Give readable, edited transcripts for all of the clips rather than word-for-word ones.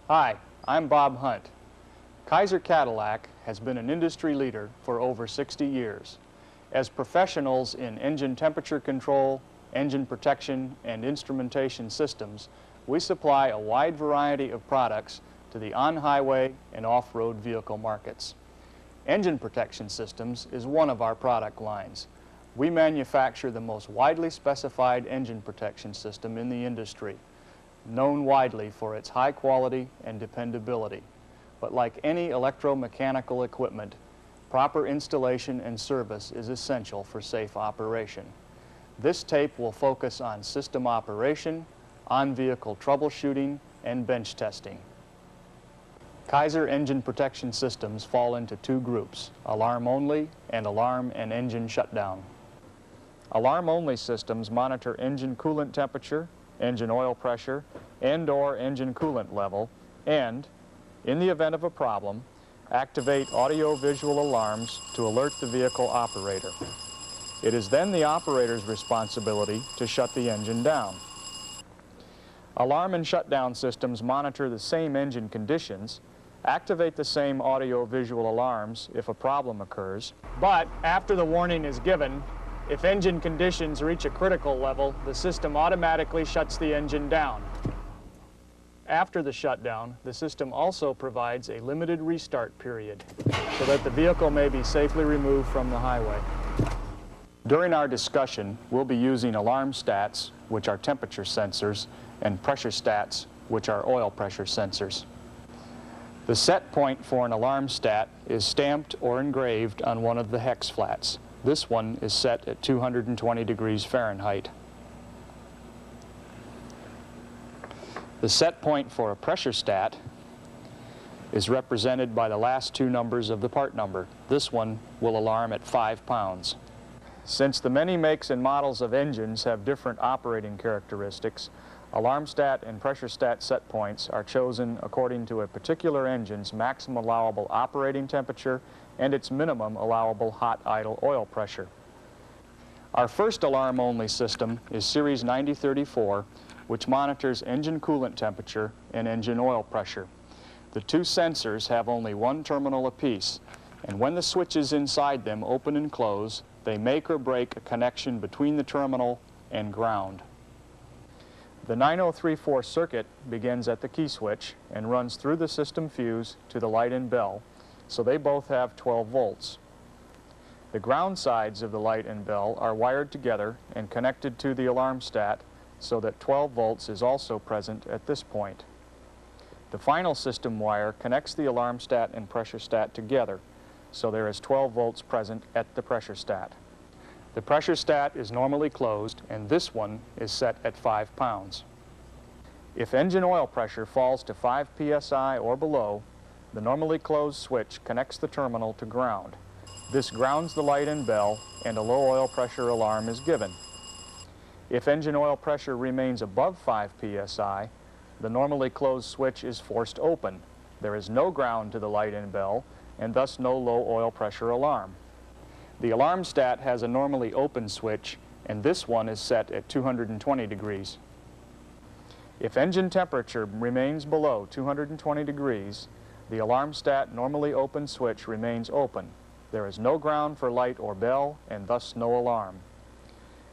Hi, I'm Bob Hunt. KYSOR Cadillac has been an industry leader for over 60 years. As professionals in engine temperature control, engine protection, and instrumentation systems, we supply a wide variety of products to the on-highway and off-road vehicle markets. Engine protection systems is one of our product lines. We manufacture the most widely specified engine protection system in the industry, known widely for its high quality and dependability. But like any electromechanical equipment, proper installation and service is essential for safe operation. This tape will focus on system operation, on-vehicle troubleshooting, and bench testing. KYSOR engine protection systems fall into two groups, alarm-only and alarm and engine shutdown. Alarm-only systems monitor engine coolant temperature, engine oil pressure, and/or engine coolant level, and, in the event of a problem, activate audio-visual alarms to alert the vehicle operator. It is then the operator's responsibility to shut the engine down. Alarm and shutdown systems monitor the same engine conditions, activate the same audio-visual alarms if a problem occurs, but after the warning is given, if engine conditions reach a critical level, the system automatically shuts the engine down. After the shutdown, the system also provides a limited restart period so that the vehicle may be safely removed from the highway. During our discussion, we'll be using alarm stats, which are temperature sensors, and pressure stats, which are oil pressure sensors. The set point for an alarm stat is stamped or engraved on one of the hex flats. This one is set at 220 degrees Fahrenheit. The set point for a pressure stat is represented by the last two numbers of the part number. This one will alarm at 5 pounds. Since the many makes and models of engines have different operating characteristics, alarm stat and pressure stat set points are chosen according to a particular engine's maximum allowable operating temperature and its minimum allowable hot idle oil pressure. Our first alarm-only system is Series 9034, which monitors engine coolant temperature and engine oil pressure. The two sensors have only one terminal apiece, and when the switches inside them open and close, they make or break a connection between the terminal and ground. The 9034 circuit begins at the key switch and runs through the system fuse to the light and bell, so they both have 12 volts. The ground sides of the light and bell are wired together and connected to the alarm stat so that 12 volts is also present at this point. The final system wire connects the alarm stat and pressure stat together, so there is 12 volts present at the pressure stat. The pressure stat is normally closed, and this one is set at 5 pounds. If engine oil pressure falls to 5 psi or below, the normally closed switch connects the terminal to ground. This grounds the light and bell, and a low oil pressure alarm is given. If engine oil pressure remains above 5 psi, the normally closed switch is forced open. There is no ground to the light and bell, and thus no low oil pressure alarm. The alarm stat has a normally open switch, and this one is set at 220 degrees. If engine temperature remains below 220 degrees, the alarm stat normally open switch remains open. There is no ground for light or bell, and thus no alarm.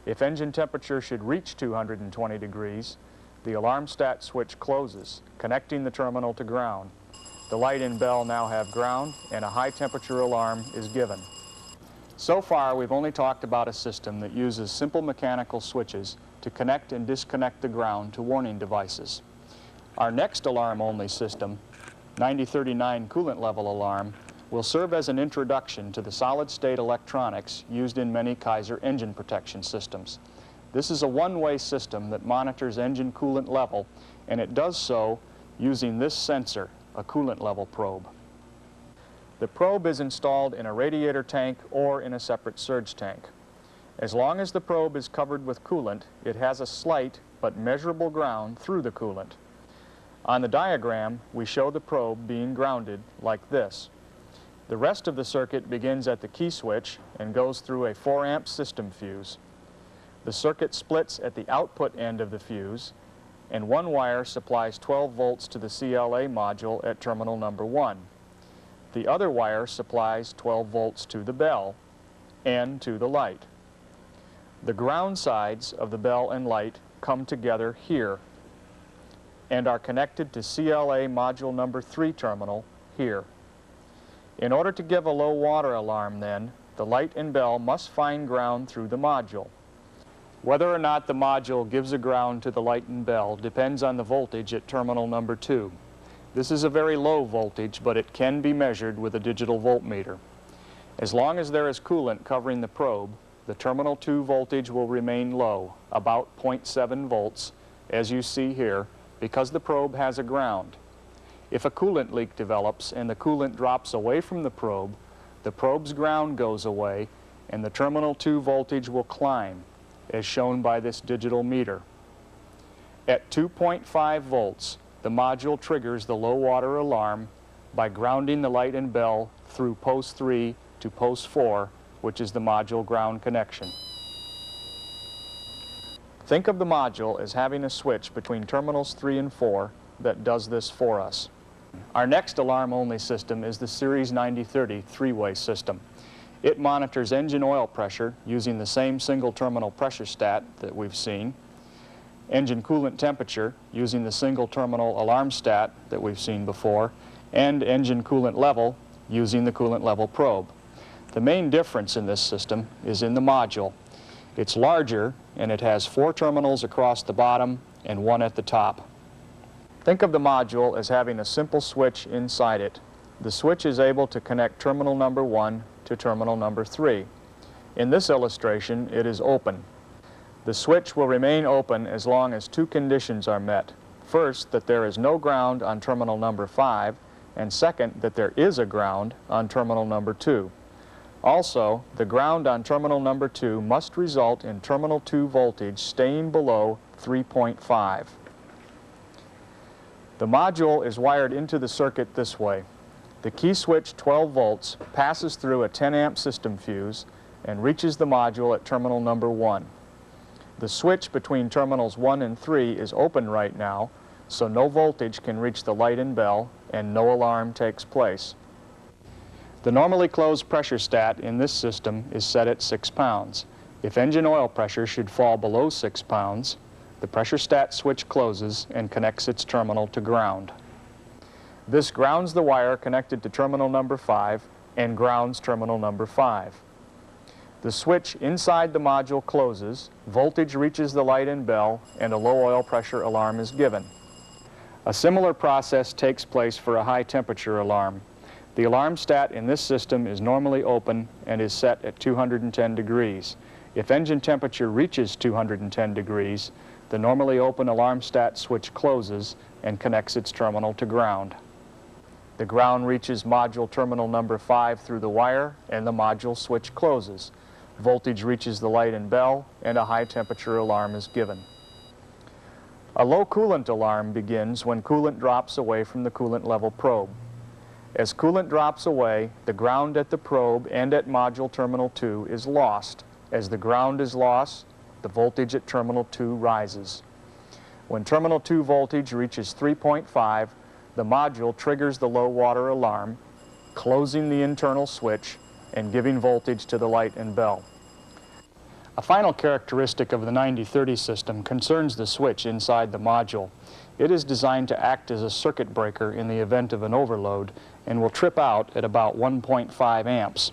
If engine temperature should reach 220 degrees, the alarm stat switch closes, connecting the terminal to ground. The light and bell now have ground, and a high temperature alarm is given. So far, we've only talked about a system that uses simple mechanical switches to connect and disconnect the ground to warning devices. Our next alarm-only system, 9039 coolant level alarm, will serve as an introduction to the solid-state electronics used in many KYSOR engine protection systems. This is a one-way system that monitors engine coolant level, and it does so using this sensor, a coolant level probe. The probe is installed in a radiator tank or in a separate surge tank. As long as the probe is covered with coolant, it has a slight but measurable ground through the coolant. On the diagram, we show the probe being grounded like this. The rest of the circuit begins at the key switch and goes through a 4-amp system fuse. The circuit splits at the output end of the fuse, and one wire supplies 12 volts to the CLA module at terminal number 1. The other wire supplies 12 volts to the bell and to the light. The ground sides of the bell and light come together here and are connected to CLA module number 3 terminal here. In order to give a low water alarm then, the light and bell must find ground through the module. Whether or not the module gives a ground to the light and bell depends on the voltage at terminal number 2. This is a very low voltage, but it can be measured with a digital voltmeter. As long as there is coolant covering the probe, the terminal 2 voltage will remain low, about 0.7 volts, as you see here, because the probe has a ground. If a coolant leak develops and the coolant drops away from the probe's ground goes away, and the terminal 2 voltage will climb, as shown by this digital meter. At 2.5 volts, the module triggers the low water alarm by grounding the light and bell through post 3 to post 4, which is the module ground connection. Think of the module as having a switch between terminals 3 and 4 that does this for us. Our next alarm-only system is the Series 9030 three-way system. It monitors engine oil pressure using the same single-terminal pressure stat that we've seen, engine coolant temperature using the single-terminal alarm stat that we've seen before, and engine coolant level using the coolant level probe. The main difference in this system is in the module. It's larger, and it has 4 terminals across the bottom and 1 at the top. Think of the module as having a simple switch inside it. The switch is able to connect terminal number 1 to terminal number 3. In this illustration, it is open. The switch will remain open as long as 2 conditions are met. First, that there is no ground on terminal number 5, and second, that there is a ground on terminal number 2. Also, the ground on terminal number 2 must result in terminal 2 voltage staying below 3.5. The module is wired into the circuit this way. The key switch 12 volts passes through a 10 amp system fuse and reaches the module at terminal number 1. The switch between terminals 1 and 3 is open right now, so no voltage can reach the light and bell and no alarm takes place. The normally closed pressure stat in this system is set at 6 pounds. If engine oil pressure should fall below 6 pounds, the pressure stat switch closes and connects its terminal to ground. This grounds the wire connected to terminal number 5 and grounds terminal number 5. The switch inside the module closes, voltage reaches the light and bell, and a low oil pressure alarm is given. A similar process takes place for a high temperature alarm. The alarm stat in this system is normally open and is set at 210 degrees. If engine temperature reaches 210 degrees, the normally open alarm stat switch closes and connects its terminal to ground. The ground reaches module terminal number 5 through the wire, and the module switch closes. Voltage reaches the light and bell, and a high temperature alarm is given. A low coolant alarm begins when coolant drops away from the coolant level probe. As coolant drops away, the ground at the probe and at module terminal 2 is lost. As the ground is lost, the voltage at terminal 2 rises. When terminal 2 voltage reaches 3.5, the module triggers the low water alarm, closing the internal switch and giving voltage to the light and bell. A final characteristic of the 9030 system concerns the switch inside the module. It is designed to act as a circuit breaker in the event of an overload and will trip out at about 1.5 amps.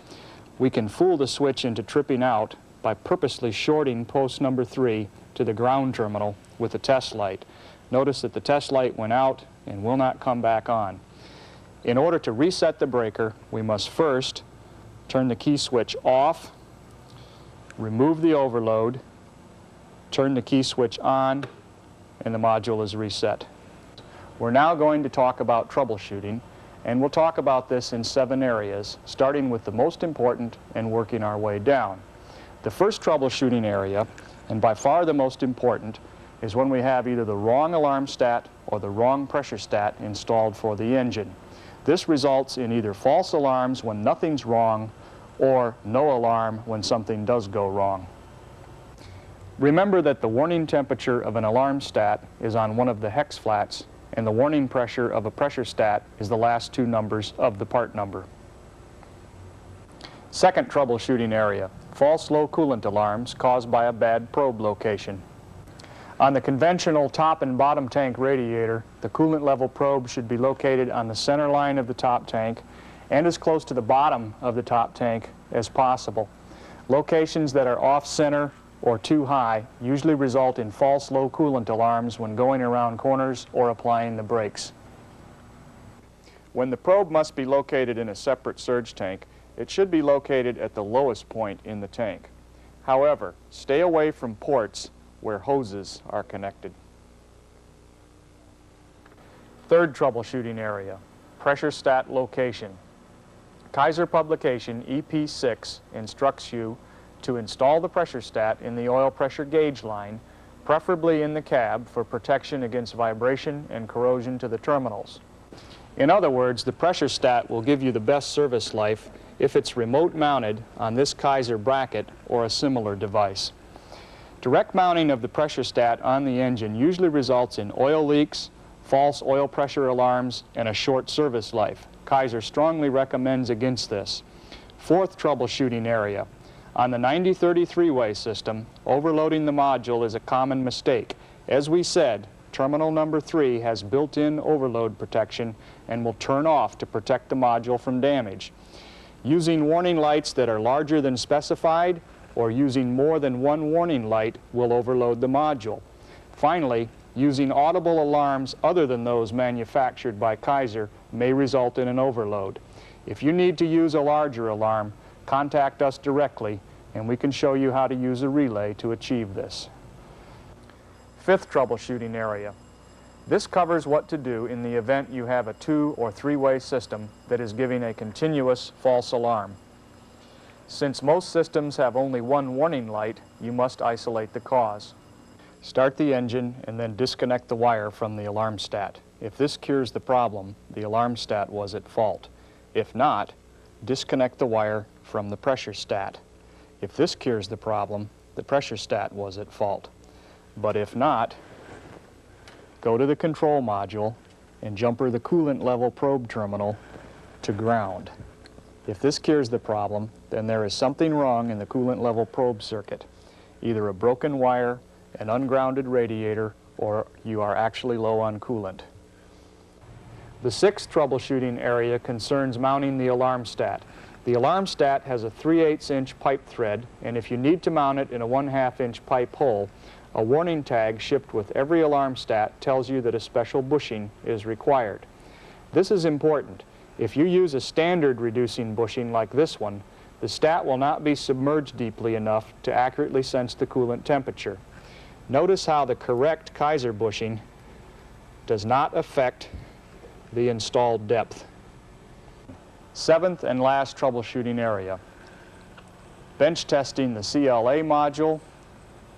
We can fool the switch into tripping out by purposely shorting post number 3 to the ground terminal with a test light. Notice that the test light went out and will not come back on. In order to reset the breaker, we must first turn the key switch off, remove the overload, turn the key switch on, and the module is reset. We're now going to talk about troubleshooting, and we'll talk about this in 7 areas, starting with the most important and working our way down. The first troubleshooting area, and by far the most important, is when we have either the wrong alarm stat or the wrong pressure stat installed for the engine. This results in either false alarms when nothing's wrong or no alarm when something does go wrong. Remember that the warning temperature of an alarm stat is on one of the hex flats, and the warning pressure of a pressure stat is the last two numbers of the part number. Second troubleshooting area, false low coolant alarms caused by a bad probe location. On the conventional top and bottom tank radiator, the coolant level probe should be located on the center line of the top tank and as close to the bottom of the top tank as possible. Locations that are off-center or too high usually result in false low coolant alarms when going around corners or applying the brakes. When the probe must be located in a separate surge tank, it should be located at the lowest point in the tank. However, stay away from ports where hoses are connected. Third troubleshooting area, pressure stat location. KYSOR publication EP6 instructs you to install the pressure stat in the oil pressure gauge line, preferably in the cab for protection against vibration and corrosion to the terminals. In other words, the pressure stat will give you the best service life if it's remote mounted on this KYSOR bracket or a similar device. Direct mounting of the pressure stat on the engine usually results in oil leaks, false oil pressure alarms, and a short service life. KYSOR strongly recommends against this. Fourth troubleshooting area. On the 90-30 three-way system, overloading the module is a common mistake. As we said, terminal number 3 has built-in overload protection and will turn off to protect the module from damage. Using warning lights that are larger than specified or using more than one warning light will overload the module. Finally, using audible alarms other than those manufactured by KYSOR may result in an overload. If you need to use a larger alarm, contact us directly and we can show you how to use a relay to achieve this. Fifth troubleshooting area. This covers what to do in the event you have a 2- or 3-way system that is giving a continuous false alarm. Since most systems have only one warning light, you must isolate the cause. Start the engine and then disconnect the wire from the alarm stat. If this cures the problem, the alarm stat was at fault. If not, disconnect the wire from the pressure stat. If this cures the problem, the pressure stat was at fault. But if not, go to the control module and jumper the coolant level probe terminal to ground. If this cures the problem, then there is something wrong in the coolant level probe circuit. Either a broken wire, an ungrounded radiator, or you are actually low on coolant. The sixth troubleshooting area concerns mounting the alarm stat. The alarm stat has a 3/8" pipe thread, and if you need to mount it in a 1/2" pipe hole, a warning tag shipped with every alarm stat tells you that a special bushing is required. This is important. If you use a standard reducing bushing like this one, the stat will not be submerged deeply enough to accurately sense the coolant temperature. Notice how the correct KYSOR bushing does not affect the installed depth. Seventh and last troubleshooting area. Bench testing the CLA module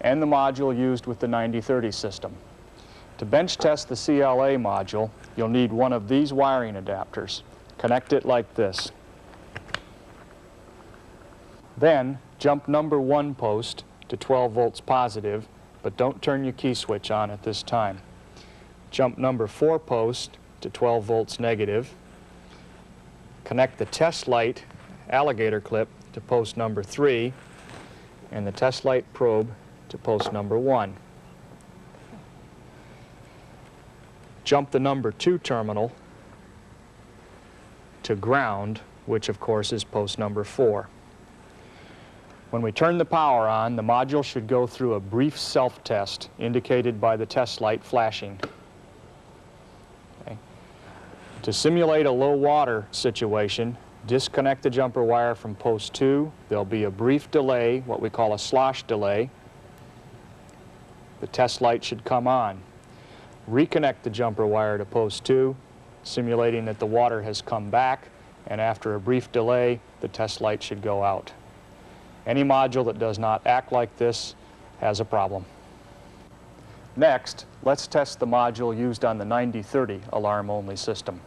and the module used with the 90-30 system. To bench test the CLA module, you'll need one of these wiring adapters. Connect it like this. Then jump number 1 post to 12 volts positive, but don't turn your key switch on at this time. Jump number 4 post to 12 volts negative. Connect the test light alligator clip to post number 3 and the test light probe to post number 1. Jump the number 2 terminal to ground, which of course is post number 4. When we turn the power on, the module should go through a brief self-test indicated by the test light flashing. Okay. To simulate a low water situation, disconnect the jumper wire from post 2. There'll be a brief delay, what we call a slosh delay. The test light should come on. Reconnect the jumper wire to post 2, simulating that the water has come back, and after a brief delay, the test light should go out. Any module that does not act like this has a problem. Next, let's test the module used on the 90-30 alarm-only system.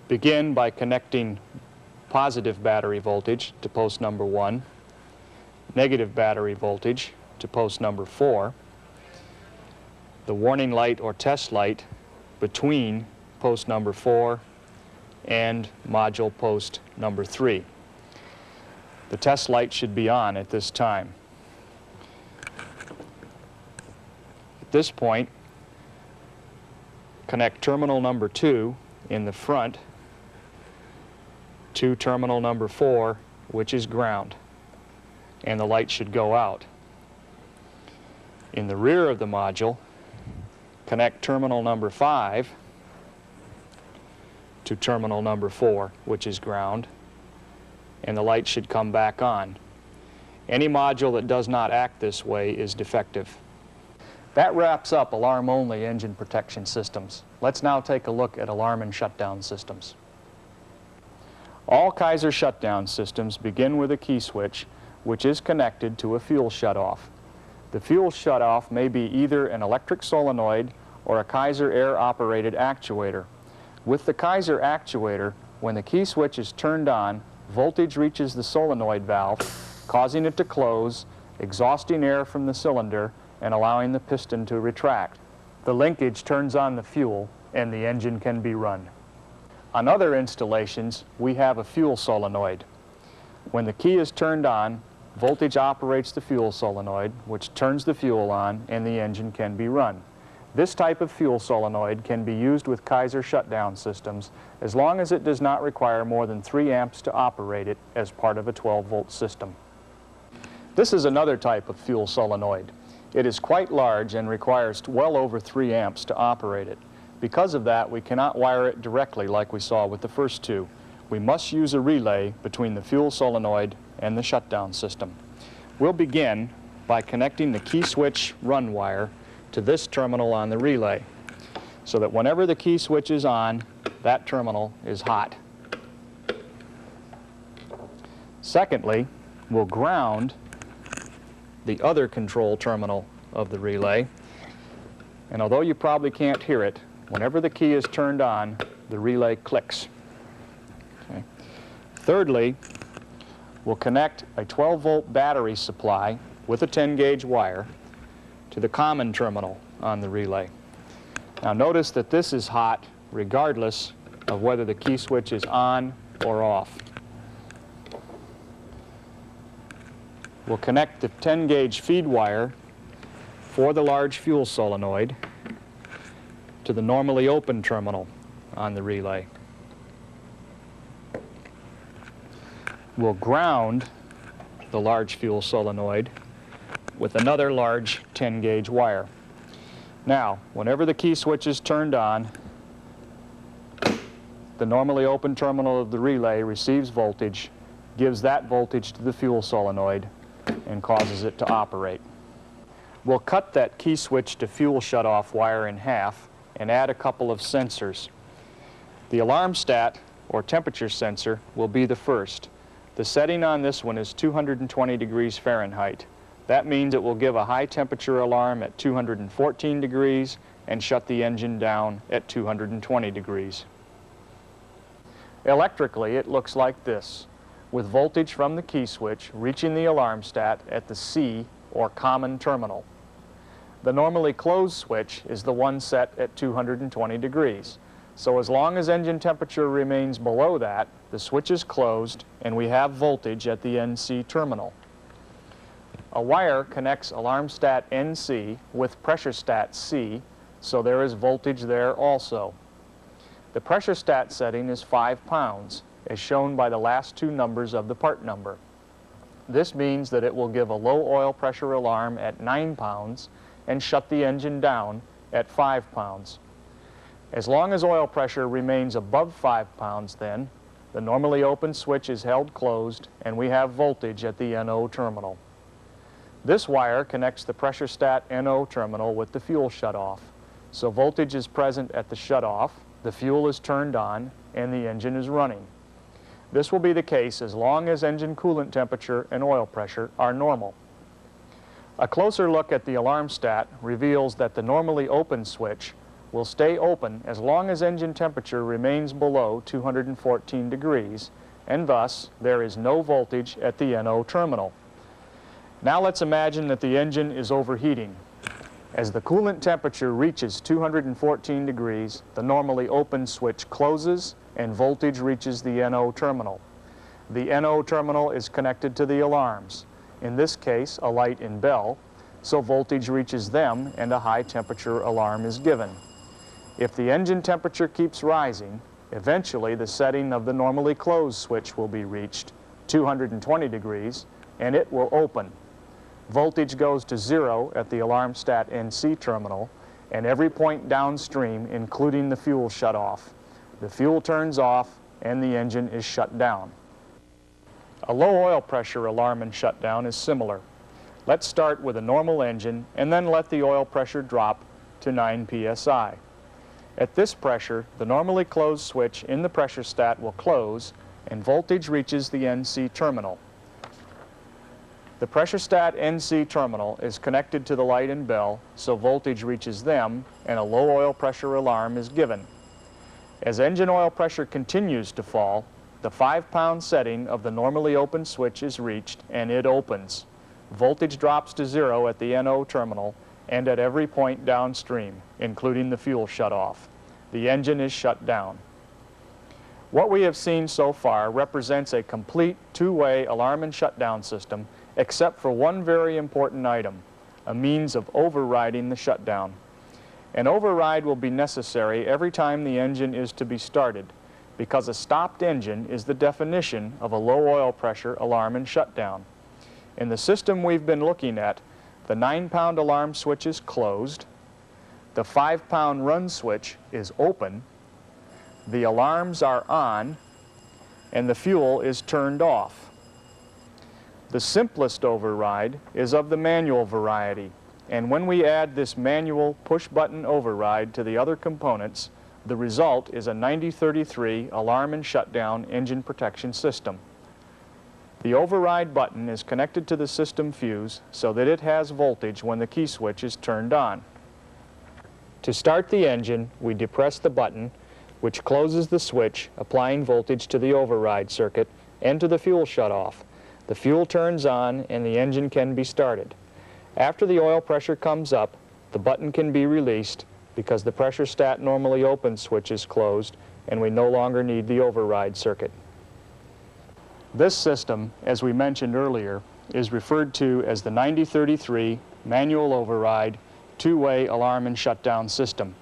Begin by connecting positive battery voltage to post number 1, negative battery voltage to to post number 4, the warning light or test light between post number 4 and module post number 3. The test light should be on at this time. At this point, connect terminal number 2 in the front to terminal number 4, which is ground, and the light should go out. In the rear of the module, connect terminal number 5 to terminal number 4, which is ground, and the light should come back on. Any module that does not act this way is defective. That wraps up alarm-only engine protection systems. Let's now take a look at alarm and shutdown systems. All KYSOR shutdown systems begin with a key switch which is connected to a fuel shutoff. The fuel shutoff may be either an electric solenoid or a KYSOR air-operated actuator. With the KYSOR actuator, when the key switch is turned on, voltage reaches the solenoid valve, causing it to close, exhausting air from the cylinder and allowing the piston to retract. The linkage turns on the fuel and the engine can be run. On other installations, we have a fuel solenoid. When the key is turned on, voltage operates the fuel solenoid, which turns the fuel on, and the engine can be run. This type of fuel solenoid can be used with KYSOR shutdown systems as long as it does not require more than 3 amps to operate it as part of a 12-volt system. This is another type of fuel solenoid. It is quite large and requires well over 3 amps to operate it. Because of that, we cannot wire it directly like we saw with the first two. We must use a relay between the fuel solenoid and the shutdown system. We'll begin by connecting the key switch run wire to this terminal on the relay, so that whenever the key switch is on, that terminal is hot. Secondly, we'll ground the other control terminal of the relay, and although you probably can't hear it, whenever the key is turned on, the relay clicks. Okay. Thirdly, we'll connect a 12-volt battery supply with a 10-gauge wire to the common terminal on the relay. Now notice that this is hot regardless of whether the key switch is on or off. We'll connect the 10-gauge feed wire for the large fuel solenoid to the normally open terminal on the relay. We'll ground the large fuel solenoid with another large 10-gauge wire. Now, whenever the key switch is turned on, the normally open terminal of the relay receives voltage, gives that voltage to the fuel solenoid, and causes it to operate. We'll cut that key switch to fuel shutoff wire in half and add a couple of sensors. The alarm stat, or temperature sensor, will be the first. The setting on this one is 220 degrees Fahrenheit. That means it will give a high temperature alarm at 214 degrees and shut the engine down at 220 degrees. Electrically, it looks like this, with voltage from the key switch reaching the alarm stat at the C, or common terminal. The normally closed switch is the one set at 220 degrees. So as long as engine temperature remains below that, the switch is closed and we have voltage at the NC terminal. A wire connects alarm stat NC with pressure stat C, so there is voltage there also. The pressure stat setting is 5 pounds, as shown by the last two numbers of the part number. This means that it will give a low oil pressure alarm at 9 pounds and shut the engine down at 5 pounds. As long as oil pressure remains above 5 pounds then, the normally open switch is held closed and we have voltage at the NO terminal. This wire connects the pressure stat NO terminal with the fuel shutoff. So voltage is present at the shutoff, the fuel is turned on, and the engine is running. This will be the case as long as engine coolant temperature and oil pressure are normal. A closer look at the alarm stat reveals that the normally open switch will stay open as long as engine temperature remains below 214 degrees, and thus there is no voltage at the NO terminal. Now let's imagine that the engine is overheating. As the coolant temperature reaches 214 degrees, the normally open switch closes and voltage reaches the NO terminal. The NO terminal is connected to the alarms, in this case a light and bell, so voltage reaches them and a high temperature alarm is given. If the engine temperature keeps rising, eventually the setting of the normally closed switch will be reached, 220 degrees, and it will open. Voltage goes to 0 at the alarm stat NC terminal, and every point downstream, including the fuel shutoff. The fuel turns off, and the engine is shut down. A low oil pressure alarm and shutdown is similar. Let's start with a normal engine, and then let the oil pressure drop to 9 psi. At this pressure, the normally closed switch in the pressure stat will close, and voltage reaches the NC terminal. The pressure stat NC terminal is connected to the light and bell, so voltage reaches them and a low oil pressure alarm is given. As engine oil pressure continues to fall, the 5-pound setting of the normally open switch is reached and it opens. Voltage drops to 0 at the NO terminal and at every point downstream, including the fuel shutoff. The engine is shut down. What we have seen so far represents a complete two-way alarm and shutdown system, except for one very important item, a means of overriding the shutdown. An override will be necessary every time the engine is to be started, because a stopped engine is the definition of a low oil pressure alarm and shutdown. In the system we've been looking at, the 9-pound alarm switch is closed, the 5-pound run switch is open, the alarms are on, and the fuel is turned off. The simplest override is of the manual variety, and when we add this manual push-button override to the other components, the result is a 9033 alarm and shutdown engine protection system. The override button is connected to the system fuse so that it has voltage when the key switch is turned on. To start the engine, we depress the button, which closes the switch, applying voltage to the override circuit and to the fuel shutoff. The fuel turns on and the engine can be started. After the oil pressure comes up, the button can be released because the pressure stat normally open switch is closed and we no longer need the override circuit. This system, as we mentioned earlier, is referred to as the 9033 manual override two-way alarm and shutdown system.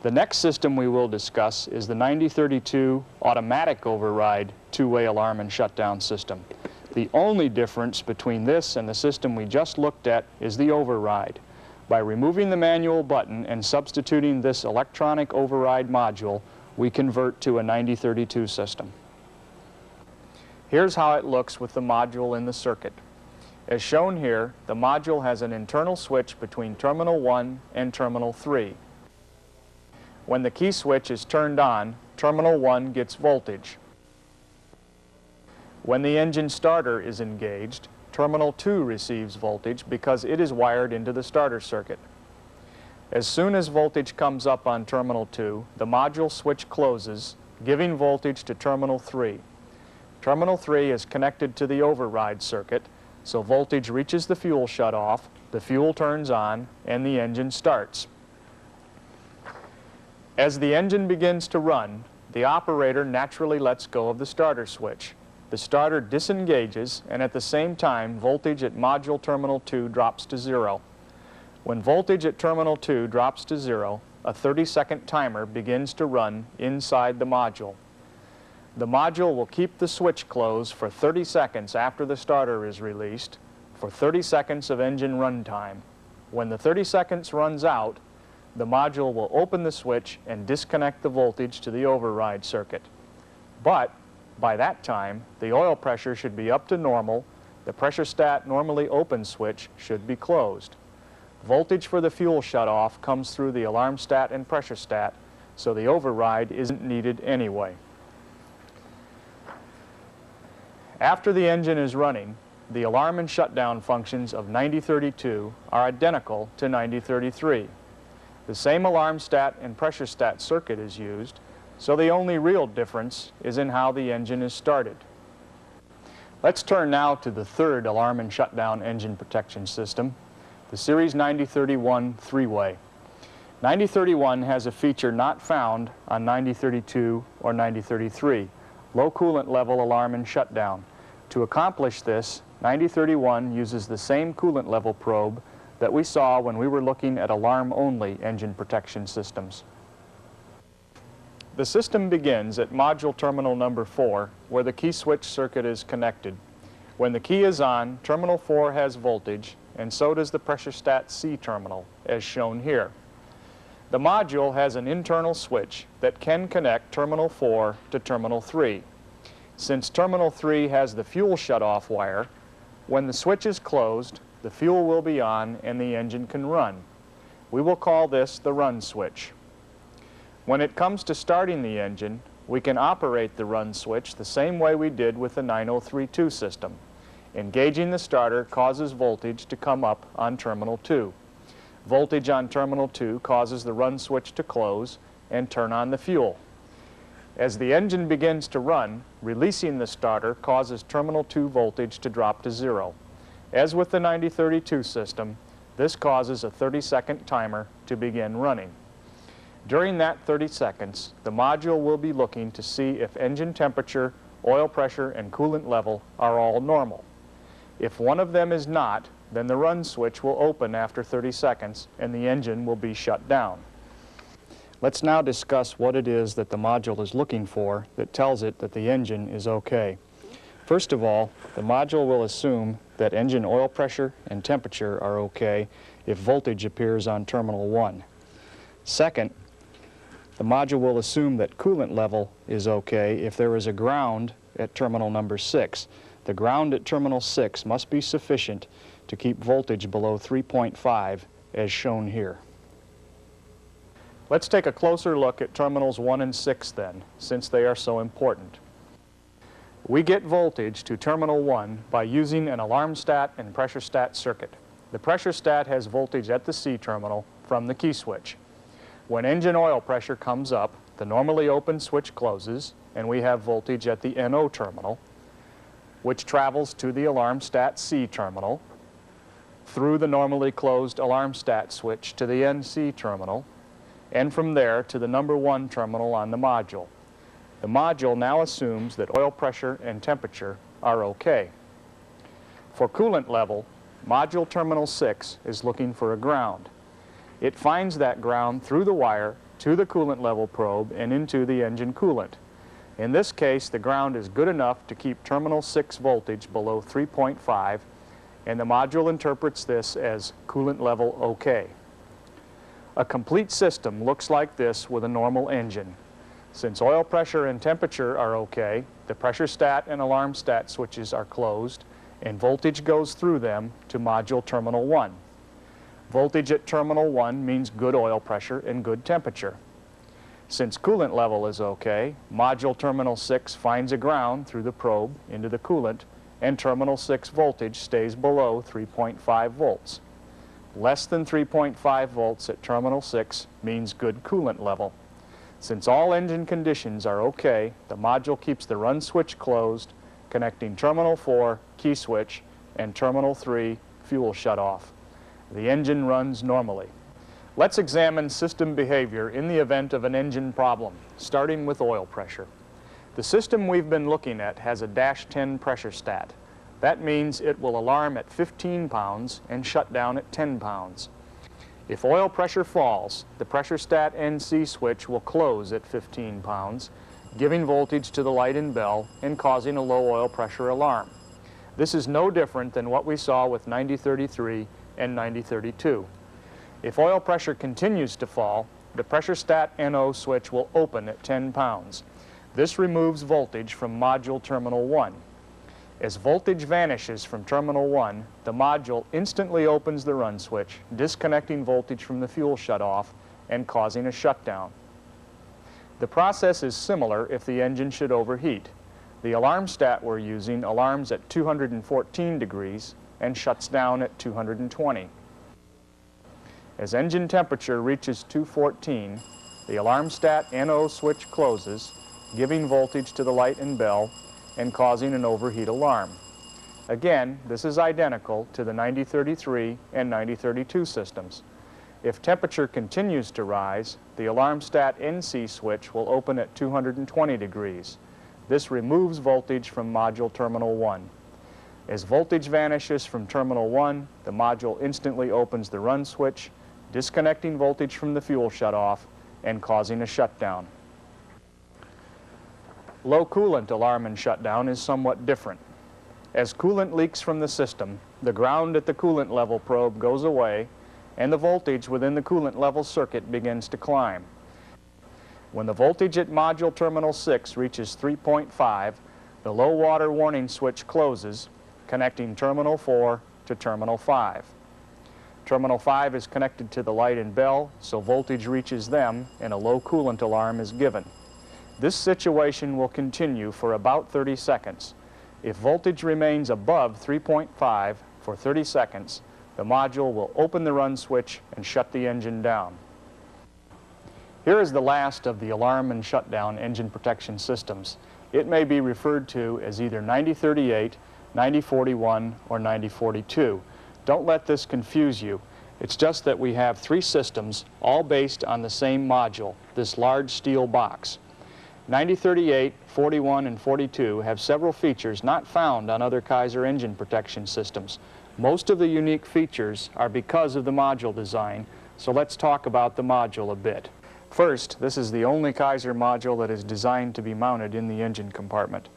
The next system we will discuss is the 9032 automatic override two-way alarm and shutdown system. The only difference between this and the system we just looked at is the override. By removing the manual button and substituting this electronic override module, we convert to a 9032 system. Here's how it looks with the module in the circuit. As shown here, the module has an internal switch between terminal 1 and terminal 3. When the key switch is turned on, terminal 1 gets voltage. When the engine starter is engaged, terminal 2 receives voltage because it is wired into the starter circuit. As soon as voltage comes up on terminal 2, the module switch closes, giving voltage to terminal 3. Terminal 3 is connected to the override circuit, so voltage reaches the fuel shutoff, the fuel turns on, and the engine starts. As the engine begins to run, the operator naturally lets go of the starter switch. The starter disengages, and at the same time, voltage at module terminal 2 drops to 0. When voltage at terminal 2 drops to 0, a 30-second timer begins to run inside the module. The module will keep the switch closed for 30 seconds after the starter is released, for 30 seconds of engine run time. When the 30 seconds runs out, the module will open the switch and disconnect the voltage to the override circuit. But by that time, the oil pressure should be up to normal, the pressure stat normally open switch should be closed. Voltage for the fuel shutoff comes through the alarm stat and pressure stat, so the override isn't needed anyway. After the engine is running, the alarm and shutdown functions of 9032 are identical to 9033. The same alarm stat and pressure stat circuit is used, so the only real difference is in how the engine is started. Let's turn now to the third alarm and shutdown engine protection system, the Series 9031 three-way. 9031 has a feature not found on 9032 or 9033, low coolant level alarm and shutdown. To accomplish this, 9031 uses the same coolant level probe that we saw when we were looking at alarm-only engine protection systems. The system begins at module terminal number 4, where the key switch circuit is connected. When the key is on, terminal 4 has voltage, and so does the pressure stat C terminal, as shown here. The module has an internal switch that can connect terminal 4 to terminal 3. Since terminal 3 has the fuel shutoff wire, when the switch is closed, the fuel will be on and the engine can run. We will call this the run switch. When it comes to starting the engine, we can operate the run switch the same way we did with the 9032 system. Engaging the starter causes voltage to come up on terminal 2. Voltage on terminal 2 causes the run switch to close and turn on the fuel. As the engine begins to run, releasing the starter causes terminal 2 voltage to drop to 0. As with the 9032 system, this causes a 30-second timer to begin running. During that 30 seconds, the module will be looking to see if engine temperature, oil pressure, and coolant level are all normal. If one of them is not, then the run switch will open after 30 seconds and the engine will be shut down. Let's now discuss what it is that the module is looking for that tells it that the engine is okay. First of all, the module will assume that engine oil pressure and temperature are okay if voltage appears on terminal 1. Second, the module will assume that coolant level is okay if there is a ground at terminal number 6. The ground at terminal 6 must be sufficient to keep voltage below 3.5 as shown here. Let's take a closer look at terminals 1 and 6 then, since they are so important. We get voltage to terminal 1 by using an alarm stat and pressure stat circuit. The pressure stat has voltage at the C terminal from the key switch. When engine oil pressure comes up, the normally open switch closes and we have voltage at the NO terminal, which travels to the alarm stat C terminal, through the normally closed alarm stat switch to the NC terminal, and from there to the number 1 terminal on the module. The module now assumes that oil pressure and temperature are okay. For coolant level, module terminal 6 is looking for a ground. It finds that ground through the wire to the coolant level probe and into the engine coolant. In this case, the ground is good enough to keep terminal 6 voltage below 3.5, and the module interprets this as coolant level okay. A complete system looks like this with a normal engine. Since oil pressure and temperature are okay, the pressure stat and alarm stat switches are closed, and voltage goes through them to module terminal 1. Voltage at terminal 1 means good oil pressure and good temperature. Since coolant level is okay, module terminal 6 finds a ground through the probe into the coolant, and terminal 6 voltage stays below 3.5 volts. Less than 3.5 volts at terminal 6 means good coolant level. Since all engine conditions are okay, the module keeps the run switch closed, connecting terminal 4, key switch, and terminal 3, fuel shutoff. The engine runs normally. Let's examine system behavior in the event of an engine problem, starting with oil pressure. The system we've been looking at has a -10 pressure stat. That means it will alarm at 15 pounds and shut down at 10 pounds. If oil pressure falls, the pressure stat NC switch will close at 15 pounds, giving voltage to the light and bell and causing a low oil pressure alarm. This is no different than what we saw with 9033 and 9032. If oil pressure continues to fall, the pressure stat NO switch will open at 10 pounds. This removes voltage from module terminal 1. As voltage vanishes from terminal 1, the module instantly opens the run switch, disconnecting voltage from the fuel shutoff and causing a shutdown. The process is similar if the engine should overheat. The alarm stat we're using alarms at 214 degrees and shuts down at 220. As engine temperature reaches 214, the alarm stat NO switch closes, giving voltage to the light and bell and causing an overheat alarm. Again, this is identical to the 9033 and 9032 systems. If temperature continues to rise, the alarm stat NC switch will open at 220 degrees. This removes voltage from module terminal 1. As voltage vanishes from terminal 1, the module instantly opens the run switch, disconnecting voltage from the fuel shutoff and causing a shutdown. Low coolant alarm and shutdown is somewhat different. As coolant leaks from the system, the ground at the coolant level probe goes away and the voltage within the coolant level circuit begins to climb. When the voltage at module terminal 6 reaches 3.5, the low water warning switch closes, connecting terminal 4 to terminal 5. Terminal 5 is connected to the light and bell, so voltage reaches them and a low coolant alarm is given. This situation will continue for about 30 seconds. If voltage remains above 3.5 for 30 seconds, the module will open the run switch and shut the engine down. Here is the last of the alarm and shutdown engine protection systems. It may be referred to as either 9038, 9041, or 9042. Don't let this confuse you. It's just that we have 3 systems, all based on the same module, this large steel box. 9038, 41, and 42 have several features not found on other KYSOR engine protection systems. Most of the unique features are because of the module design, so let's talk about the module a bit. First, this is the only KYSOR module that is designed to be mounted in the engine compartment.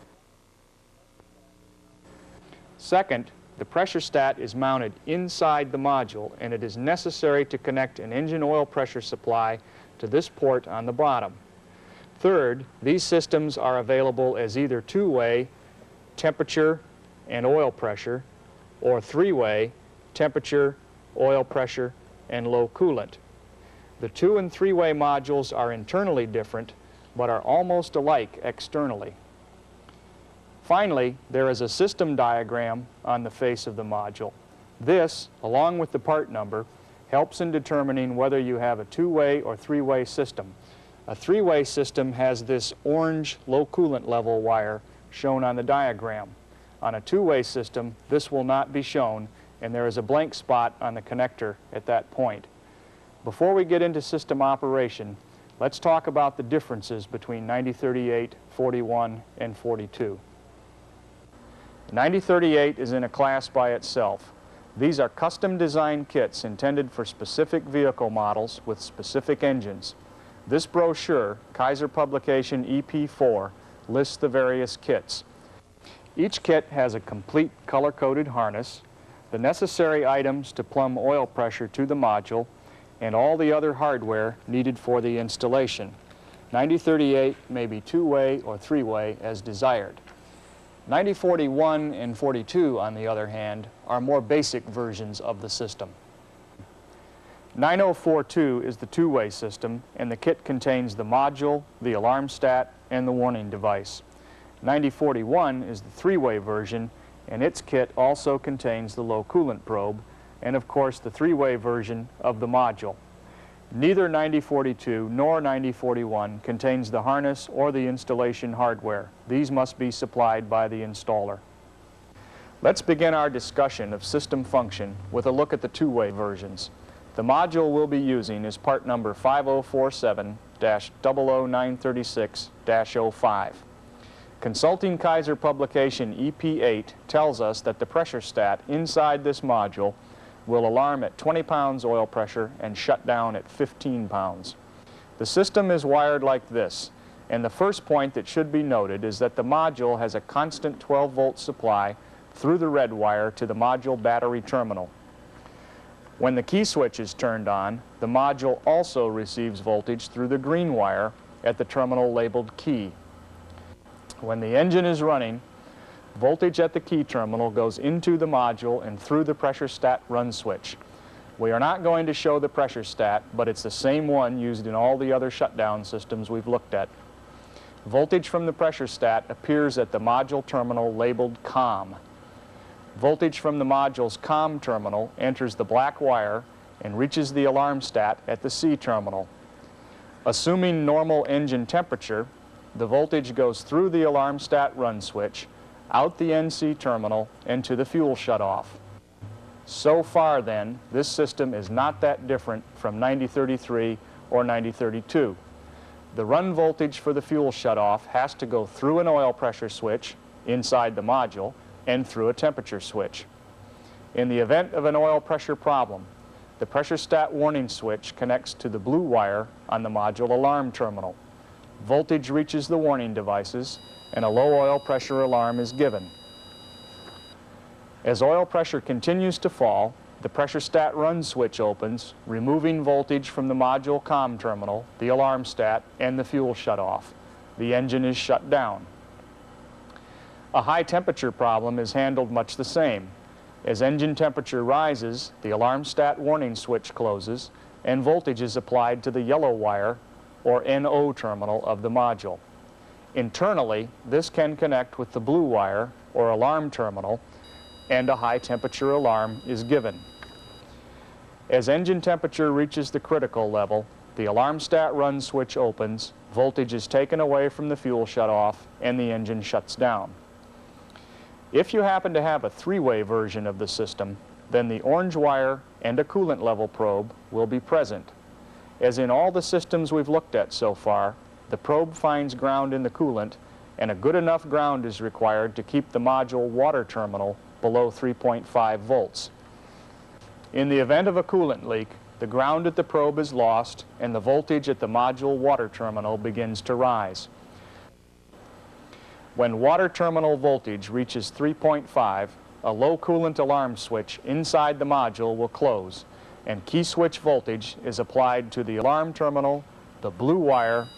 Second, the pressure stat is mounted inside the module, and it is necessary to connect an engine oil pressure supply to this port on the bottom. Third, these systems are available as either 2-way temperature and oil pressure or 3-way temperature, oil pressure, and low coolant. The 2- and 3-way modules are internally different but are almost alike externally. Finally, there is a system diagram on the face of the module. This, along with the part number, helps in determining whether you have a 2-way or 3-way system. A 3-way system has this orange low coolant level wire shown on the diagram. On a 2-way system, this will not be shown, and there is a blank spot on the connector at that point. Before we get into system operation, let's talk about the differences between 9038, 41, and 42. 9038 is in a class by itself. These are custom designed kits intended for specific vehicle models with specific engines. This brochure, KYSOR Publication EP4, lists the various kits. Each kit has a complete color-coded harness, the necessary items to plumb oil pressure to the module, and all the other hardware needed for the installation. 9038 may be 2-way or 3-way as desired. 9041 and 42, on the other hand, are more basic versions of the system. 9042 is the 2-way system, and the kit contains the module, the alarm stat, and the warning device. 9041 is the 3-way version, and its kit also contains the low coolant probe, and of course the 3-way version of the module. Neither 9042 nor 9041 contains the harness or the installation hardware. These must be supplied by the installer. Let's begin our discussion of system function with a look at the 2-way versions. The module we'll be using is part number 5047-00936-05. Consulting KYSOR Publication EP8 tells us that the pressure stat inside this module will alarm at 20 pounds oil pressure and shut down at 15 pounds. The system is wired like this, and the first point that should be noted is that the module has a constant 12-volt supply through the red wire to the module battery terminal. When the key switch is turned on, the module also receives voltage through the green wire at the terminal labeled key. When the engine is running, voltage at the key terminal goes into the module and through the pressure stat run switch. We are not going to show the pressure stat, but it's the same one used in all the other shutdown systems we've looked at. Voltage from the pressure stat appears at the module terminal labeled COM. Voltage from the module's COM terminal enters the black wire and reaches the alarm stat at the C terminal. Assuming normal engine temperature, the voltage goes through the alarm stat run switch, out the NC terminal and to the fuel shutoff. So far then, this system is not that different from 9033 or 9032. The run voltage for the fuel shutoff has to go through an oil pressure switch inside the module and through a temperature switch. In the event of an oil pressure problem, the pressure stat warning switch connects to the blue wire on the module alarm terminal. Voltage reaches the warning devices and a low oil pressure alarm is given. As oil pressure continues to fall, the pressure stat run switch opens, removing voltage from the module comm terminal, the alarm stat, and the fuel shutoff. The engine is shut down. A high temperature problem is handled much the same. As engine temperature rises, the alarm stat warning switch closes and voltage is applied to the yellow wire or NO terminal of the module. Internally, this can connect with the blue wire or alarm terminal and a high temperature alarm is given. As engine temperature reaches the critical level, the alarm stat run switch opens, voltage is taken away from the fuel shutoff, and the engine shuts down. If you happen to have a three-way version of the system, then the orange wire and a coolant level probe will be present. As in all the systems we've looked at so far, the probe finds ground in the coolant, and a good enough ground is required to keep the module water terminal below 3.5 volts. In the event of a coolant leak, the ground at the probe is lost and the voltage at the module water terminal begins to rise. When water terminal voltage reaches 3.5, a low coolant alarm switch inside the module will close and key switch voltage is applied to the alarm terminal, the blue wire,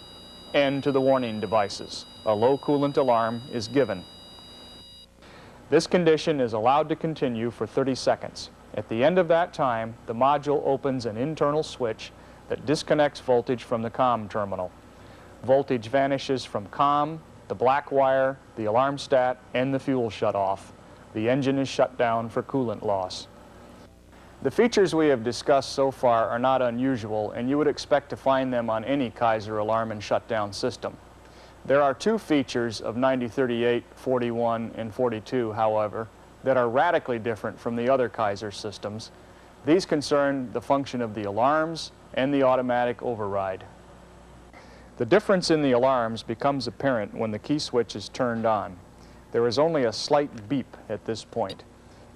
and to the warning devices. A low coolant alarm is given. This condition is allowed to continue for 30 seconds. At the end of that time, the module opens an internal switch that disconnects voltage from the comm terminal. Voltage vanishes from comm, the black wire, the alarm stat, and the fuel shutoff. The engine is shut down for coolant loss. The features we have discussed so far are not unusual, and you would expect to find them on any KYSOR alarm and shutdown system. There are two features of 9038, 41, and 42, however, that are radically different from the other KYSOR systems. These concern the function of the alarms and the automatic override. The difference in the alarms becomes apparent when the key switch is turned on. There is only a slight beep at this point.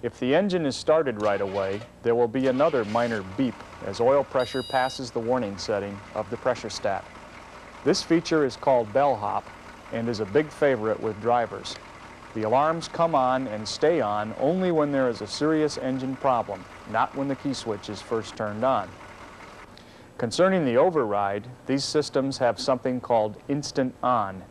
If the engine is started right away, there will be another minor beep as oil pressure passes the warning setting of the pressure stat. This feature is called bellhop and is a big favorite with drivers. The alarms come on and stay on only when there is a serious engine problem, not when the key switch is first turned on. Concerning the override, these systems have something called instant on.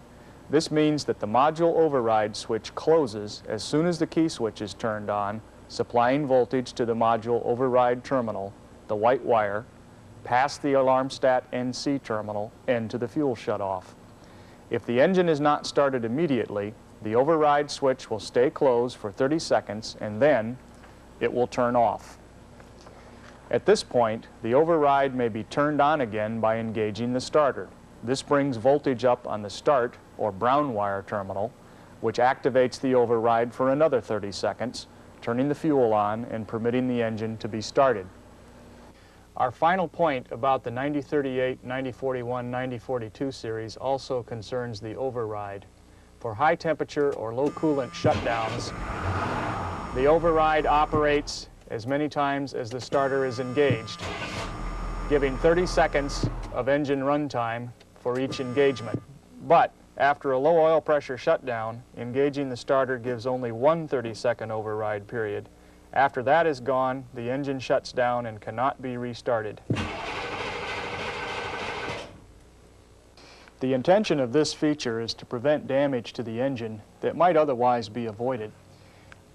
This means that the module override switch closes as soon as the key switch is turned on, supplying voltage to the module override terminal, the white wire, past the alarm stat NC terminal, and to the fuel shutoff. If the engine is not started immediately, the override switch will stay closed for 30 seconds and then it will turn off. At this point, the override may be turned on again by engaging the starter. This brings voltage up on the start or brown wire terminal, which activates the override for another 30 seconds, turning the fuel on and permitting the engine to be started. Our final point about the 9038, 9041, 9042 series also concerns the override. For high temperature or low coolant shutdowns, the override operates as many times as the starter is engaged, giving 30 seconds of engine runtime for each engagement. But after a low oil pressure shutdown, engaging the starter gives only one 30-second override period. After that is gone, the engine shuts down and cannot be restarted. The intention of this feature is to prevent damage to the engine that might otherwise be avoided.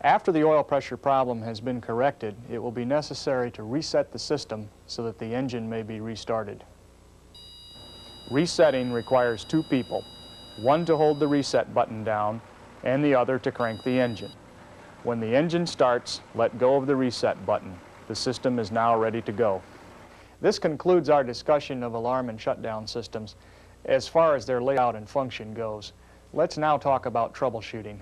After the oil pressure problem has been corrected, it will be necessary to reset the system so that the engine may be restarted. Resetting requires two people, one to hold the reset button down and the other to crank the engine. When the engine starts, let go of the reset button. The system is now ready to go. This concludes our discussion of alarm and shutdown systems as far as their layout and function goes. Let's now talk about troubleshooting.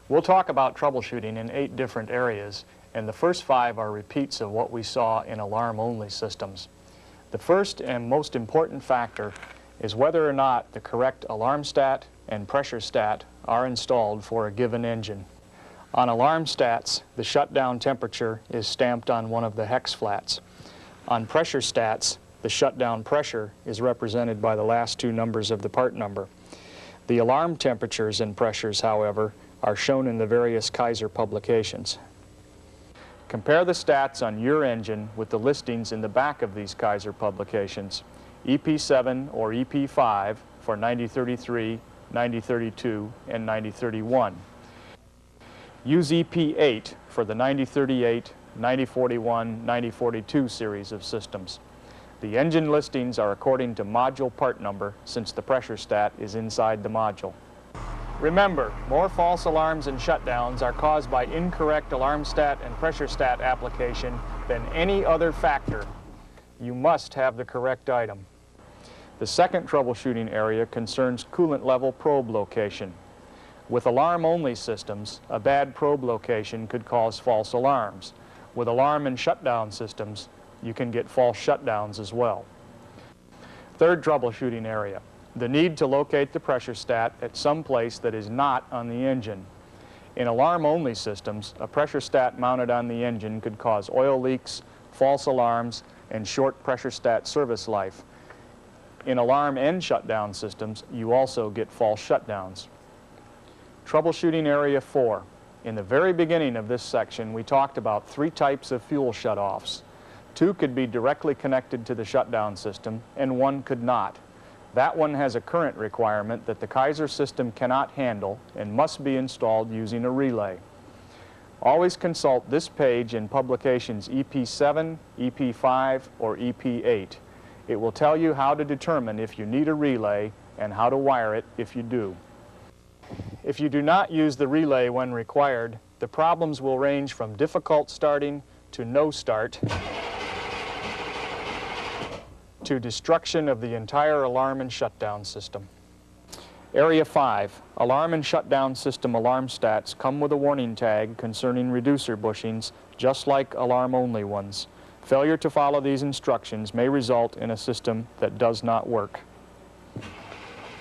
We'll talk about troubleshooting in 8 different areas, and the first 5 are repeats of what we saw in alarm-only systems. The first and most important factor is whether or not the correct alarm stat and pressure stat are installed for a given engine. On alarm stats, the shutdown temperature is stamped on one of the hex flats. On pressure stats, the shutdown pressure is represented by the last 2 numbers of the part number. The alarm temperatures and pressures, however, are shown in the various KYSOR publications. Compare the stats on your engine with the listings in the back of these KYSOR publications, EP7 or EP5 for 9033, 9032, and 9031. Use EP8 for the 9038, 9041, 9042 series of systems. The engine listings are according to module part number, since the pressure stat is inside the module. Remember, more false alarms and shutdowns are caused by incorrect alarm stat and pressure stat application than any other factor. You must have the correct item. The second troubleshooting area concerns coolant level probe location. With alarm-only systems, a bad probe location could cause false alarms. With alarm and shutdown systems, you can get false shutdowns as well. Third troubleshooting area, the need to locate the pressure stat at some place that is not on the engine. In alarm-only systems, a pressure stat mounted on the engine could cause oil leaks, false alarms, and short pressure stat service life. In alarm and shutdown systems, you also get false shutdowns. Troubleshooting area 4. In the very beginning of this section, we talked about 3 types of fuel shutoffs. 2 could be directly connected to the shutdown system, and 1 could not. That one has a current requirement that the KYSOR system cannot handle and must be installed using a relay. Always consult this page in publications EP7, EP5, or EP8. It will tell you how to determine if you need a relay and how to wire it if you do. If you do not use the relay when required, the problems will range from difficult starting to no start to destruction of the entire alarm and shutdown system. Area 5, alarm and shutdown system alarm stats come with a warning tag concerning reducer bushings, just like alarm-only ones. Failure to follow these instructions may result in a system that does not work.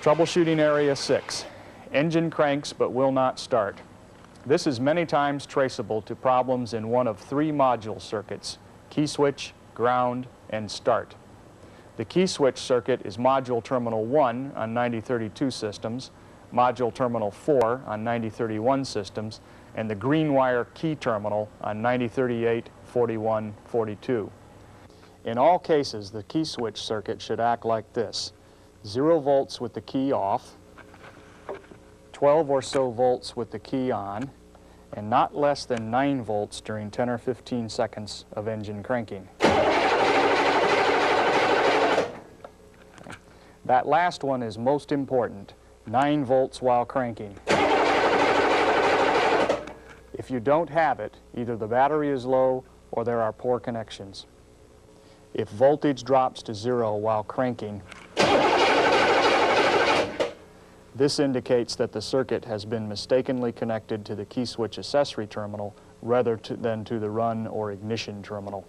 Troubleshooting area 6, engine cranks but will not start. This is many times traceable to problems in one of 3 module circuits, key switch, ground, and start. The key switch circuit is module terminal 1 on 9032 systems, module terminal 4 on 9031 systems, and the green wire key terminal on 9038, 41, 42. In all cases, the key switch circuit should act like this: 0 volts with the key off, 12 or so volts with the key on, and not less than 9 volts during 10 or 15 seconds of engine cranking. That last one is most important, 9 volts while cranking. If you don't have it, either the battery is low or there are poor connections. If voltage drops to 0 while cranking, this indicates that the circuit has been mistakenly connected to the key switch accessory terminal rather than to the run or ignition terminal.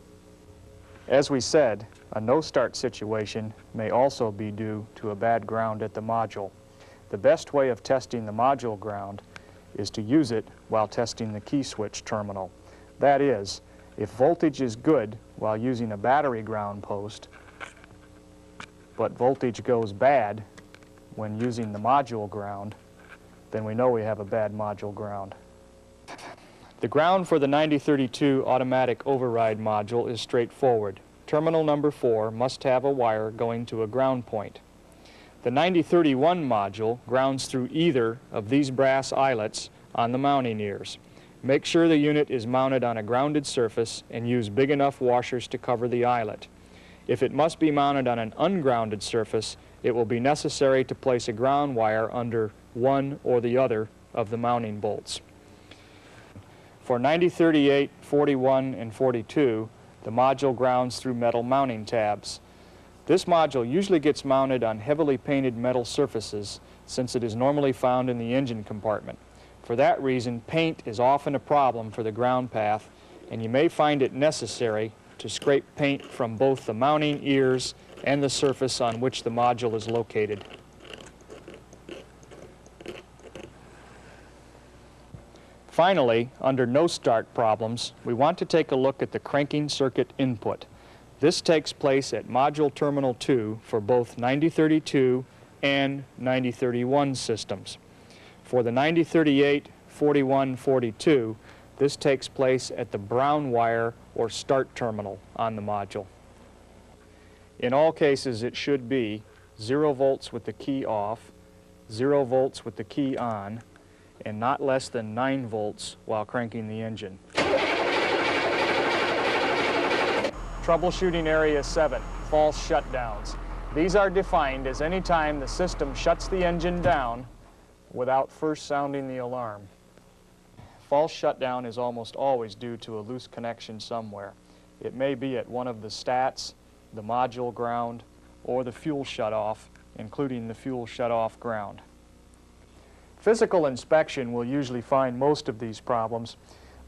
As we said, a no-start situation may also be due to a bad ground at the module. The best way of testing the module ground is to use it while testing the key switch terminal. That is, if voltage is good while using a battery ground post, but voltage goes bad when using the module ground, then we know we have a bad module ground. The ground for the 9032 automatic override module is straightforward. Terminal number 4 must have a wire going to a ground point. The 9031 module grounds through either of these brass eyelets on the mounting ears. Make sure the unit is mounted on a grounded surface and use big enough washers to cover the eyelet. If it must be mounted on an ungrounded surface, it will be necessary to place a ground wire under one or the other of the mounting bolts. For 9038, 41, and 42, the module grounds through metal mounting tabs. This module usually gets mounted on heavily painted metal surfaces since it is normally found in the engine compartment. For that reason, paint is often a problem for the ground path, and you may find it necessary to scrape paint from both the mounting ears and the surface on which the module is located. Finally, under no start problems, we want to take a look at the cranking circuit input. This takes place at module terminal 2 for both 9032 and 9031 systems. For the 9038, 41, 42, this takes place at the brown wire or start terminal on the module. In all cases, it should be 0 volts with the key off, 0 volts with the key on, and not less than 9 volts while cranking the engine. Troubleshooting Area 7, false shutdowns. These are defined as any time the system shuts the engine down without first sounding the alarm. False shutdown is almost always due to a loose connection somewhere. It may be at one of the stats, the module ground, or the fuel shutoff, including the fuel shutoff ground. Physical inspection will usually find most of these problems,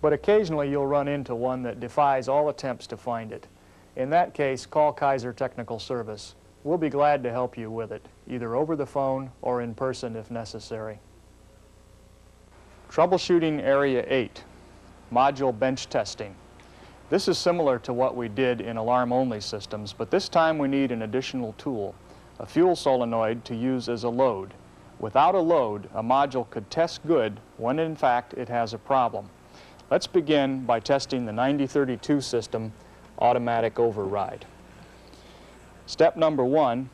but occasionally you'll run into one that defies all attempts to find it. In that case, call KYSOR Technical Service. We'll be glad to help you with it, either over the phone or in person if necessary. Troubleshooting Area 8, module bench testing. This is similar to what we did in alarm-only systems, but this time we need an additional tool, a fuel solenoid to use as a load. Without a load, a module could test good when in fact it has a problem. Let's begin by testing the 9032 system automatic override. Step number 1,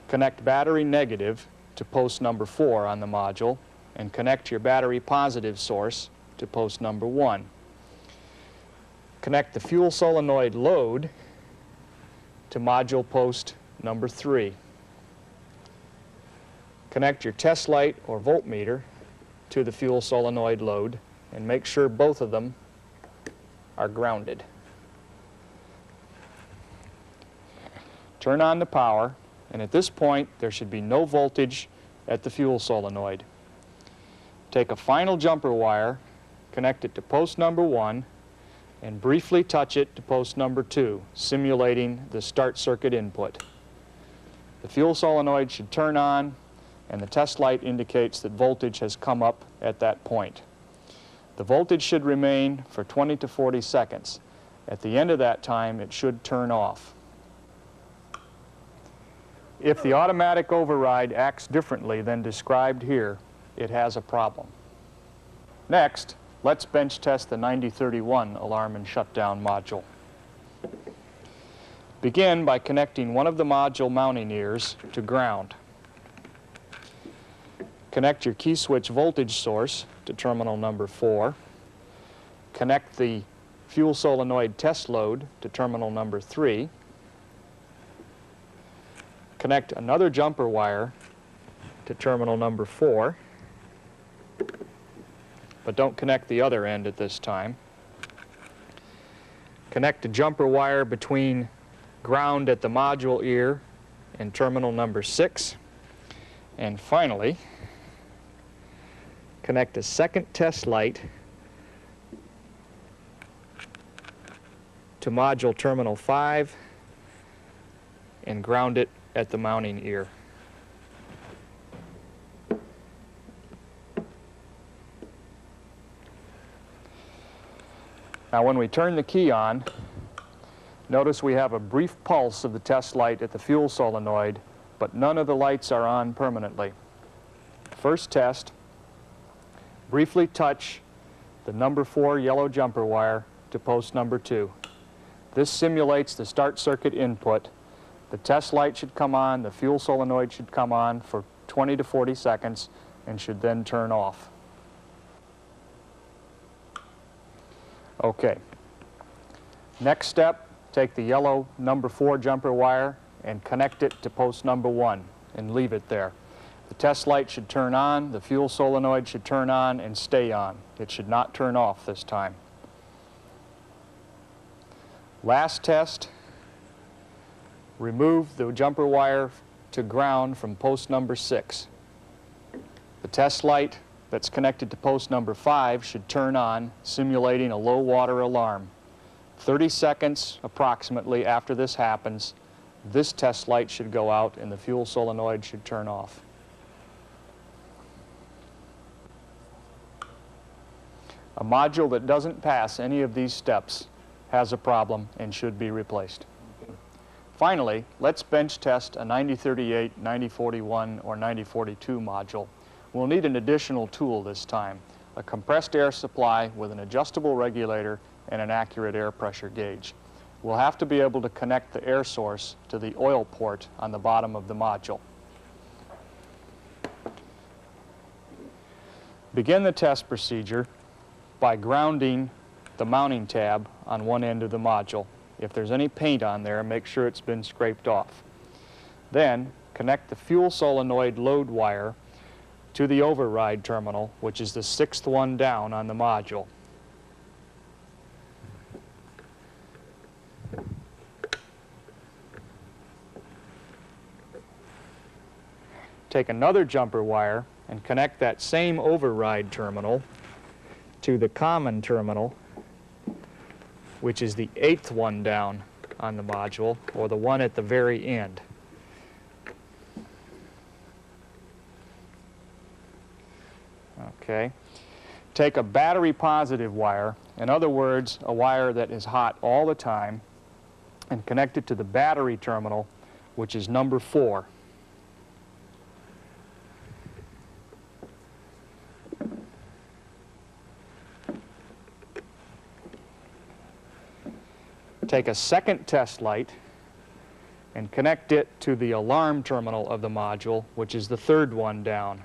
connect battery negative to post number 4 on the module and connect your battery positive source to post number 1. Connect the fuel solenoid load to module post number 3. Connect your test light or voltmeter to the fuel solenoid load and make sure both of them are grounded. Turn on the power, and at this point there should be no voltage at the fuel solenoid. Take a final jumper wire, connect it to post number 1, and briefly touch it to post number 2, simulating the start circuit input. The fuel solenoid should turn on, and the test light indicates that voltage has come up at that point. The voltage should remain for 20 to 40 seconds. At the end of that time, it should turn off. If the automatic override acts differently than described here, it has a problem. Next, let's bench test the 9031 alarm and shutdown module. Begin by connecting one of the module mounting ears to ground. Connect your key switch voltage source to terminal number 4. Connect the fuel solenoid test load to terminal number 3. Connect another jumper wire to terminal number 4, but don't connect the other end at this time. Connect a jumper wire between ground at the module ear and terminal number 6. And finally, connect a second test light to module terminal 5 and ground it at the mounting ear. Now when we turn the key on, notice we have a brief pulse of the test light at the fuel solenoid, but none of the lights are on permanently. First test, briefly touch the number 4 yellow jumper wire to post number 2. This simulates the start circuit input. The test light should come on, the fuel solenoid should come on for 20 to 40 seconds and should then turn off. Okay. Next step, take the yellow number 4 jumper wire and connect it to post number 1 and leave it there. The test light should turn on, the fuel solenoid should turn on and stay on. It should not turn off this time. Last test, remove the jumper wire to ground from post number 6. The test light, that's connected to post number 5 should turn on, simulating a low water alarm. 30 seconds approximately after this happens, this test light should go out and the fuel solenoid should turn off. A module that doesn't pass any of these steps has a problem and should be replaced. Finally, let's bench test a 9038, 9041, or 9042 module. We'll need an additional tool this time, a compressed air supply with an adjustable regulator and an accurate air pressure gauge. We'll have to be able to connect the air source to the oil port on the bottom of the module. Begin the test procedure by grounding the mounting tab on one end of the module. If there's any paint on there, make sure it's been scraped off. Then connect the fuel solenoid load wire to the override terminal, which is the 6th one down on the module. Take another jumper wire and connect that same override terminal to the common terminal, which is the 8th one down on the module, or the one at the very end. Okay. Take a battery positive wire, in other words, a wire that is hot all the time, and connect it to the battery terminal, which is number 4. Take a second test light and connect it to the alarm terminal of the module, which is the 3rd one down.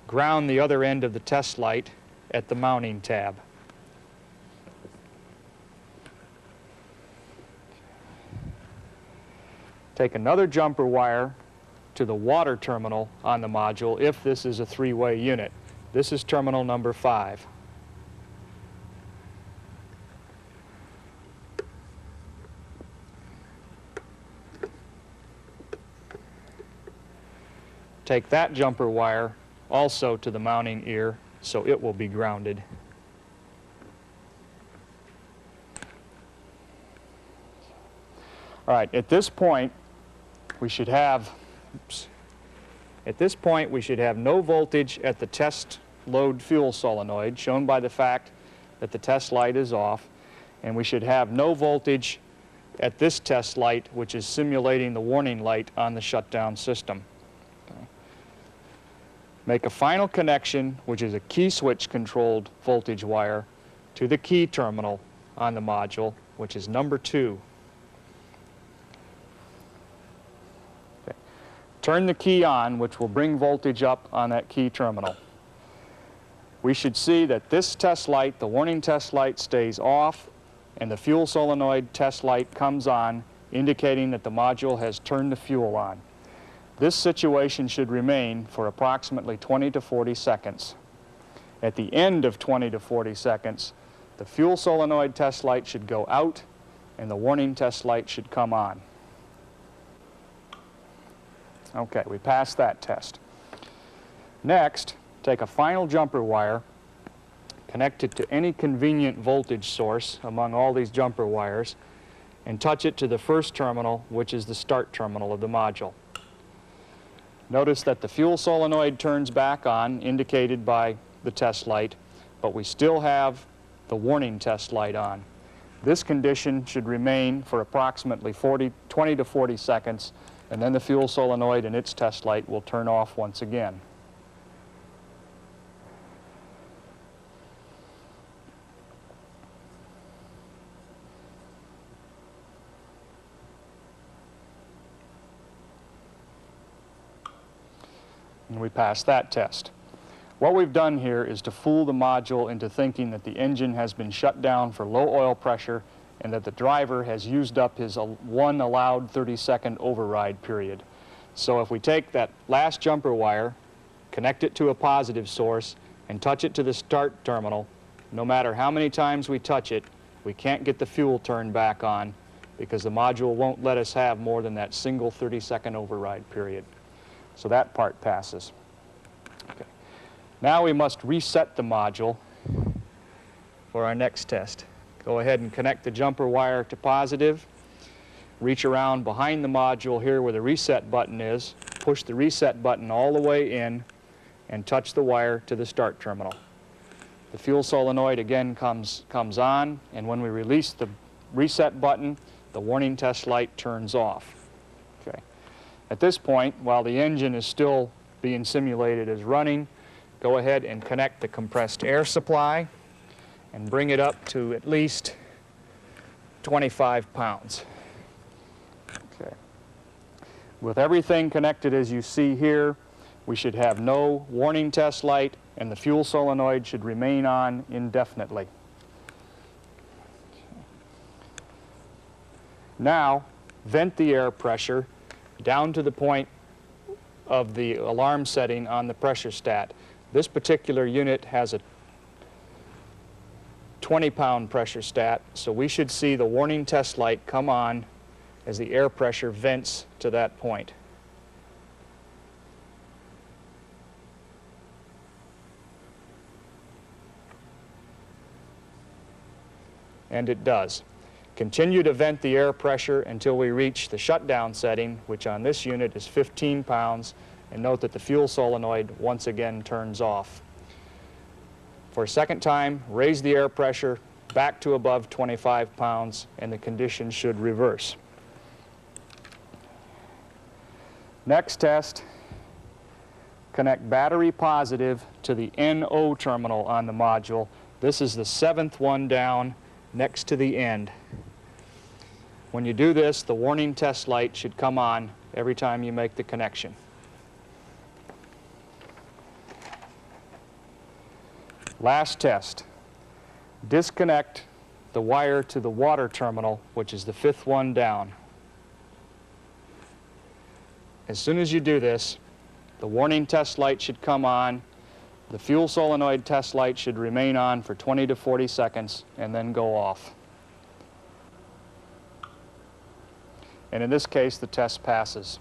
Ground the other end of the test light at the mounting tab. Take another jumper wire to the water terminal on the module if this is a 3-way unit. This is terminal number 5. Take that jumper wire also to the mounting ear, so it will be grounded. All right, at this point we should have no voltage at the test load fuel solenoid, shown by the fact that the test light is off, and we should have no voltage at this test light, which is simulating the warning light on the shutdown system. Make a final connection, which is a key switch controlled voltage wire, to the key terminal on the module, which is number 2. Okay. Turn the key on, which will bring voltage up on that key terminal. We should see that this test light, the warning test light, stays off, and the fuel solenoid test light comes on, indicating that the module has turned the fuel on. This situation should remain for approximately 20 to 40 seconds. At the end of 20 to 40 seconds, the fuel solenoid test light should go out and the warning test light should come on. Okay, we passed that test. Next, take a final jumper wire, connect it to any convenient voltage source among all these jumper wires, and touch it to the first terminal, which is the start terminal of the module. Notice that the fuel solenoid turns back on, indicated by the test light, but we still have the warning test light on. This condition should remain for approximately 20 to 40 seconds, and then the fuel solenoid and its test light will turn off once again. And we passed that test. What we've done here is to fool the module into thinking that the engine has been shut down for low oil pressure and that the driver has used up his one allowed 30-second override period. So if we take that last jumper wire, connect it to a positive source, and touch it to the start terminal, no matter how many times we touch it, we can't get the fuel turned back on because the module won't let us have more than that single 30-second override period. So that part passes. Okay. Now we must reset the module for our next test. Go ahead and connect the jumper wire to positive. Reach around behind the module here where the reset button is. Push the reset button all the way in and touch the wire to the start terminal. The fuel solenoid again comes on, and when we release the reset button, the warning test light turns off. Okay. At this point, while the engine is still being simulated as running, go ahead and connect the compressed air supply and bring it up to at least 25 pounds. Okay. With everything connected as you see here, we should have no warning test light, and the fuel solenoid should remain on indefinitely. Now, vent the air pressure down to the point of the alarm setting on the pressure stat. This particular unit has a 20-pound pressure stat, so we should see the warning test light come on as the air pressure vents to that point. And it does. Continue to vent the air pressure until we reach the shutdown setting, which on this unit is 15 pounds, and note that the fuel solenoid once again turns off. For a second time, raise the air pressure back to above 25 pounds, and the condition should reverse. Next test, connect battery positive to the NO terminal on the module. This is the 7th one down next to the end. When you do this, the warning test light should come on every time you make the connection. Last test. Disconnect the wire to the water terminal, which is the 5th one down. As soon as you do this, the warning test light should come on, the fuel solenoid test light should remain on for 20 to 40 seconds and then go off. And in this case, the test passes.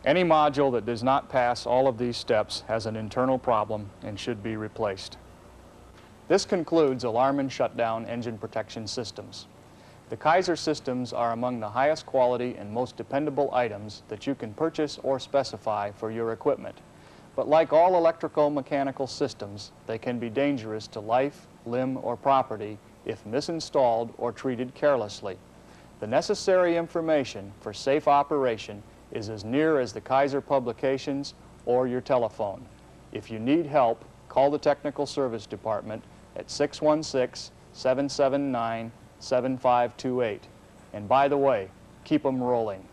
Any module that does not pass all of these steps has an internal problem and should be replaced. This concludes alarm and shutdown engine protection systems. The KYSOR systems are among the highest quality and most dependable items that you can purchase or specify for your equipment. But like all electrical mechanical systems, they can be dangerous to life, limb, or property if misinstalled or treated carelessly. The necessary information for safe operation is as near as the KYSOR publications or your telephone. If you need help, call the Technical Service Department at 616-779-7528. And by the way, keep them rolling.